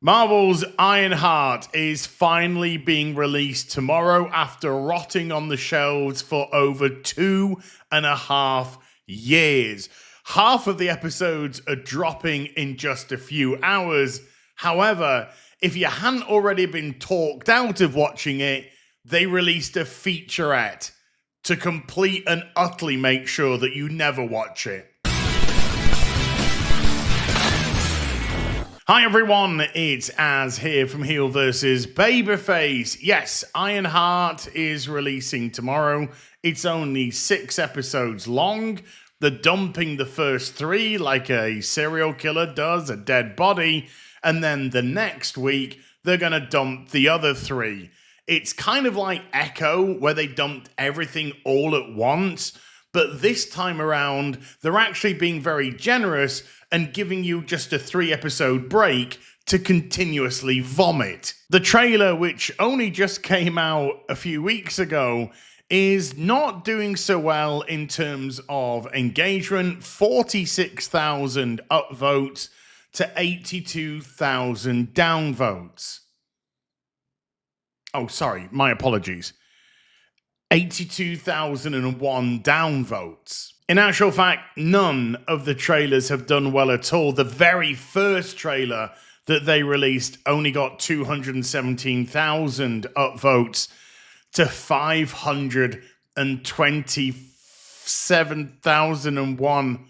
Marvel's Ironheart is finally being released tomorrow after rotting on the shelves for over 2.5 years. Half of the episodes are dropping in just a few hours. However, if you hadn't already been talked out of watching it, they released a featurette to complete and utterly make sure that you never watch it. Hi everyone, it's Az here from HeelvsBabyface. Yes, Ironheart is releasing tomorrow. It's only 6 episodes long. They're dumping the first 3 like a serial killer does a dead body, and then the next week they're going to dump the other 3. It's kind of like Echo, where they dumped everything all at once, but this time around they're actually being very generous and giving you just a 3-episode break to continuously vomit. The trailer, which only just came out a few weeks ago, is not doing so well in terms of engagement. 46,000 upvotes to 82,000 downvotes. Oh, sorry, my apologies. 82,001 downvotes. In actual fact, none of the trailers have done well at all. The very first trailer that they released only got 217,000 upvotes to 527,001.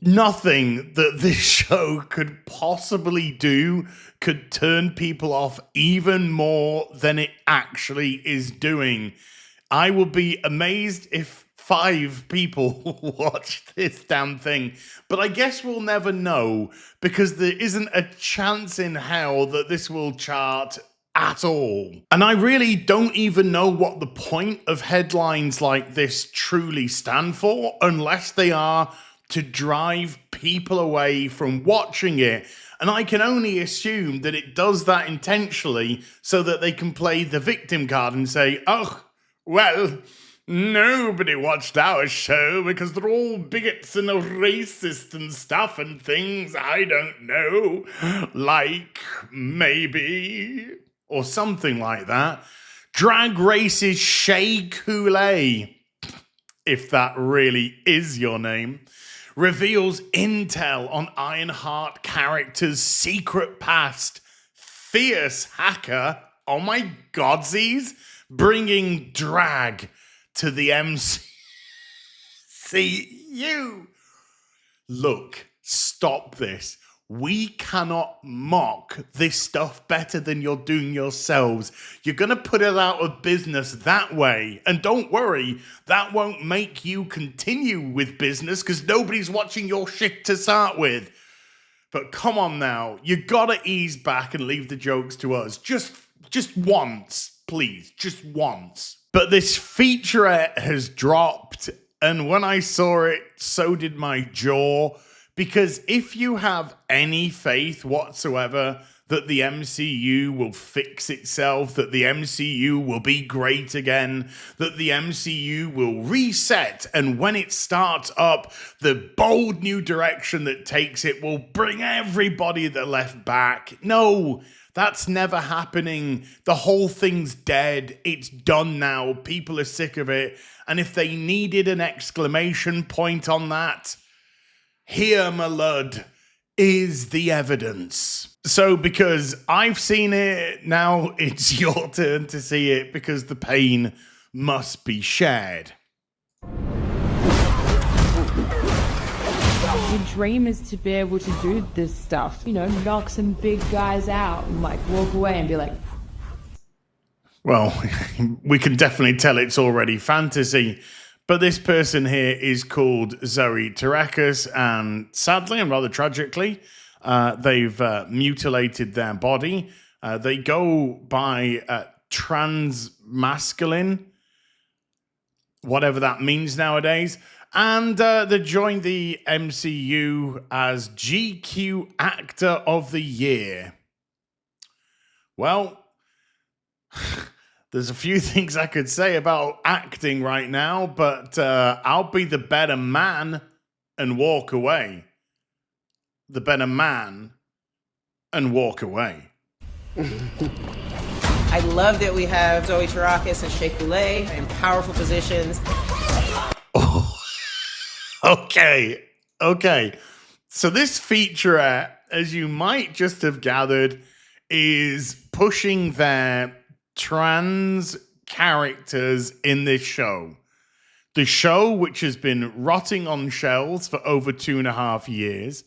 Nothing that this show could possibly do could turn people off even more than it actually is doing. I will be amazed if 5 people watch this damn thing, but I guess we'll never know because there isn't a chance in hell that this will chart at all. And I really don't even know what the point of headlines like this truly stand for, unless they are to drive people away from watching it. And I can only assume that it does that intentionally so that they can play the victim card and say, oh, well, nobody watched our show because they're all bigots and racist and stuff and things I don't know, like maybe, or something like that. Drag Race's Shea Coulee, if that really is your name, reveals intel on Ironheart character's secret past. Fierce hacker, oh my godsies, bringing drag to the MCU. Look, stop this. We cannot mock this stuff better than you're doing yourselves. You're going to put it out of business that way. And don't worry, that won't make you continue with business because nobody's watching your shit to start with. But come on now, you got to ease back and leave the jokes to us. Just once, please, just once. But this featurette has dropped, and when I saw it, so did my jaw. Because if you have any faith whatsoever that the MCU will fix itself, that the MCU will be great again, that the MCU will reset, and when it starts up, the bold new direction that takes it will bring everybody that left back. No, that's never happening. The whole thing's dead. It's done now. People are sick of it. And if they needed an exclamation point on that, here, my lud, is the evidence. So because I've seen it, now it's your turn to see it because the pain must be shared. Your dream is to be able to do this stuff, you know, knock some big guys out and like walk away and be like, well, we can definitely tell it's already fantasy. But this person here is called Zoe Terekas, and sadly and rather tragically, they've mutilated their body. They go by transmasculine, whatever that means nowadays. And they joined the MCU as GQ Actor of the Year. Well, there's a few things I could say about acting right now, but I'll be the better man and walk away. the better man and walk away. I love that we have Zoe Charakis and Shea Coulee in powerful positions. Oh, okay. So this featurette, as you might just have gathered, is pushing their trans characters in this show. The show, which has been rotting on shelves for over 2.5 years.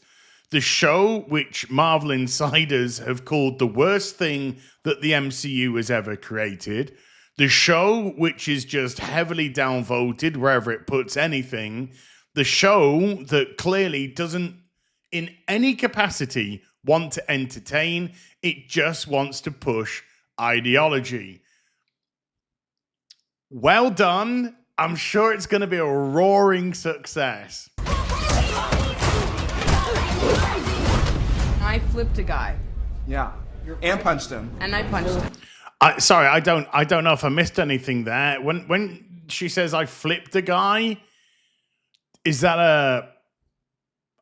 The show, which Marvel insiders have called the worst thing that the MCU has ever created. The show, which is just heavily downvoted wherever it puts anything. The show that clearly doesn't, in any capacity, want to entertain. It just wants to push ideology. Well done. I'm sure it's going to be a roaring success. I flipped a guy. Yeah. And punched him. And I punched him. Sorry, I don't know if I missed anything there. When she says I flipped a guy, is that a...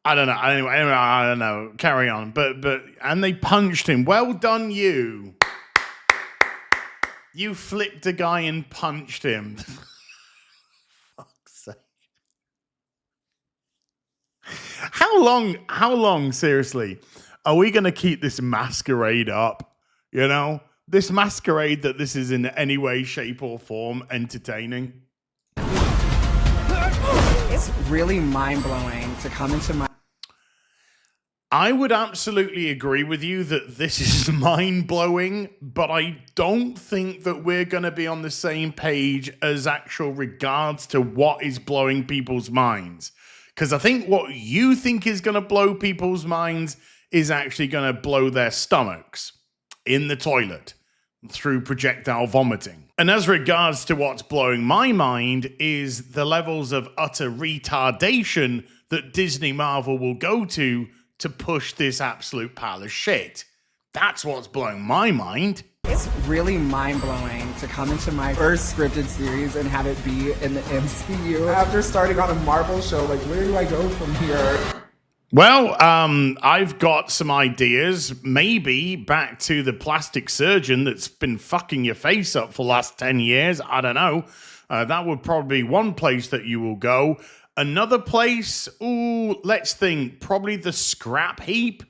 I don't know. Anyway, I don't know. Carry on. But and they punched him. Well done, you. You flipped a guy and punched him. Fuck's sake. How long, seriously, are we going to keep this masquerade up? You know? This masquerade that this is in any way, shape, or form entertaining? It's really mind-blowing to come into my... I would absolutely agree with you that this is mind-blowing, but I don't think that we're going to be on the same page as actual regards to what is blowing people's minds. Because I think what you think is going to blow people's minds is actually going to blow their stomachs in the toilet through projectile vomiting. And as regards to what's blowing my mind is the levels of utter retardation that Disney Marvel will go to push this absolute pile of shit. That's what's blowing my mind. It's really mind-blowing to come into my first scripted series and have it be in the MCU. After starting on a Marvel show, like, where do I go from here? Well, I've got some ideas. Maybe back to the plastic surgeon that's been fucking your face up for the last 10 years. I don't know. That would probably be one place that you will go. Another place, let's think, probably the scrap heap.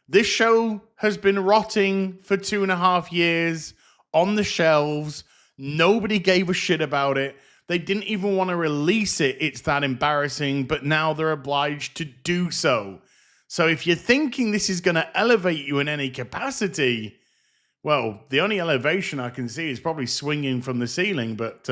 This show has been rotting for 2.5 years on the shelves. Nobody gave a shit about it. They didn't even want to release it. It's that embarrassing, but now they're obliged to do so. So if you're thinking this is going to elevate you in any capacity, well, the only elevation I can see is probably swinging from the ceiling, but...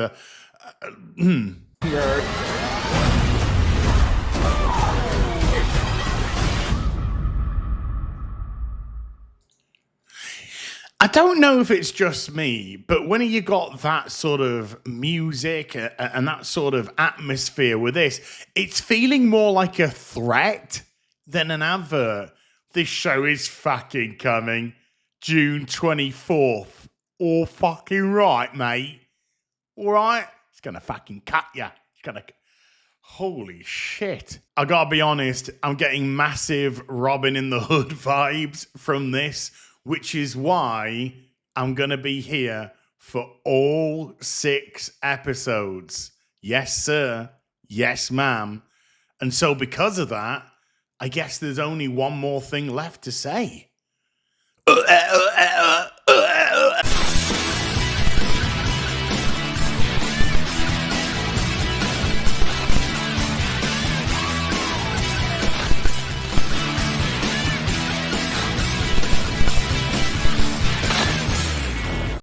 I don't know if it's just me, but when you got that sort of music and that sort of atmosphere with this, it's feeling more like a threat than an advert. This show is fucking coming June 24th. All fucking right, mate. All right? It's going to fucking cut you. It's going to... Holy shit. I gotta be honest, I'm getting massive Robin in the Hood vibes from this, which is why I'm going to be here for all 6 episodes. Yes, sir. Yes, ma'am. And so because of that, I guess there's only one more thing left to say.